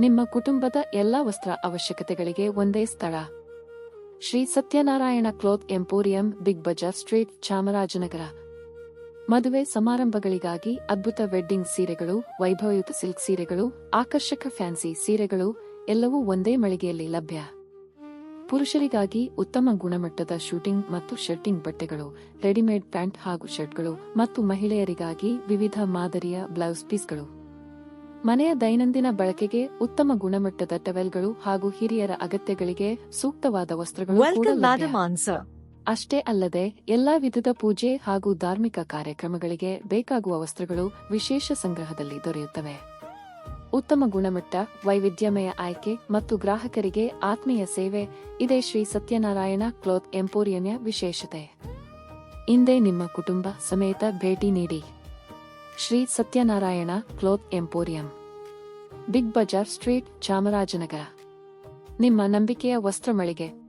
ನಿಮ್ಮ ಕುಟುಂಬದ ಎಲ್ಲಾ ವಸ್ತ್ರ ಅವಶ್ಯಕತೆಗಳಿಗೆ ಒಂದೇ ಸ್ಥಳ. Shri Satyanarayana cloth emporium, big bazaar street, Chamarajanagar. ಮದುವೆ ಸಮಾರಂಭಗಳಿಗಾಗಿ ಅದ್ಭುತ ವೆಡ್ಡಿಂಗ್ ಸೀರೆಗಳು, ವೈಭವಯುತ ಸಿಲ್ಕ್ ಸೀರೆಗಳು, ಆಕರ್ಷಕ ಫ್ಯಾನ್ಸಿ ಸೀರೆಗಳು ಎಲ್ಲವೂ ಒಂದೇ ಮಳಿಗೆಯಲ್ಲಿ ಲಭ್ಯ. ಪುರುಷರಿಗಾಗಿ ಉತ್ತಮ ಗುಣಮಟ್ಟದ ಶೂಟಿಂಗ್ ಮತ್ತು ಶರ್ಟಿಂಗ್ ಬಟ್ಟೆಗಳು, ರೆಡಿಮೇಡ್ ಪ್ಯಾಂಟ್ ಹಾಗೂ ಶರ್ಟ್ಗಳು ಮತ್ತು ಮಹಿಳೆಯರಿಗಾಗಿ ವಿವಿಧ ಮಾದರಿಯ ಬ್ಲೌಸ್ ಪೀಸ್ಗಳು. ಮನೆಯ ದೈನಂದಿನ ಬಳಕೆಗೆ ಉತ್ತಮ ಗುಣಮಟ್ಟದ ಟವೆಲ್ಗಳು ಹಾಗೂ ಹಿರಿಯರ ಅಗತ್ಯಗಳಿಗೆ ಸೂಕ್ತವಾದ ವಸ್ತ್ರಗಳು ಕೂಡ ಲಭ್ಯ. ಅಷ್ಟೇ ಅಲ್ಲದೆ ಎಲ್ಲಾ ವಿಧದ ಪೂಜೆ ಹಾಗೂ ಧಾರ್ಮಿಕ ಕಾರ್ಯಕ್ರಮಗಳಿಗೆ ಬೇಕಾಗುವ ವಸ್ತ್ರಗಳು ವಿಶೇಷ ಸಂಗ್ರಹದಲ್ಲಿ ದೊರೆಯುತ್ತವೆ. ಉತ್ತಮ ಗುಣಮಟ್ಟ, ವೈವಿಧ್ಯಮಯ ಆಯ್ಕೆ ಮತ್ತು ಗ್ರಾಹಕರಿಗೆ ಆತ್ಮೀಯ ಸೇವೆ ಇದೇ ಶ್ರೀ ಸತ್ಯನಾರಾಯಣ ಕ್ಲಾತ್ ಎಂಪೋರಿಯಂನ ವಿಶೇಷತೆ. ಇಂದೇ ನಿಮ್ಮ ಕುಟುಂಬ ಸಮೇತ ಭೇಟಿ ನೀಡಿ. Shri Satyanarayana cloth emporium, big bazaar street, Chamarajanagar. ನಿಮ್ಮ ನಂಬಿಕೆಯ ವಸ್ತ್ರ ಮಳಿಗೆ.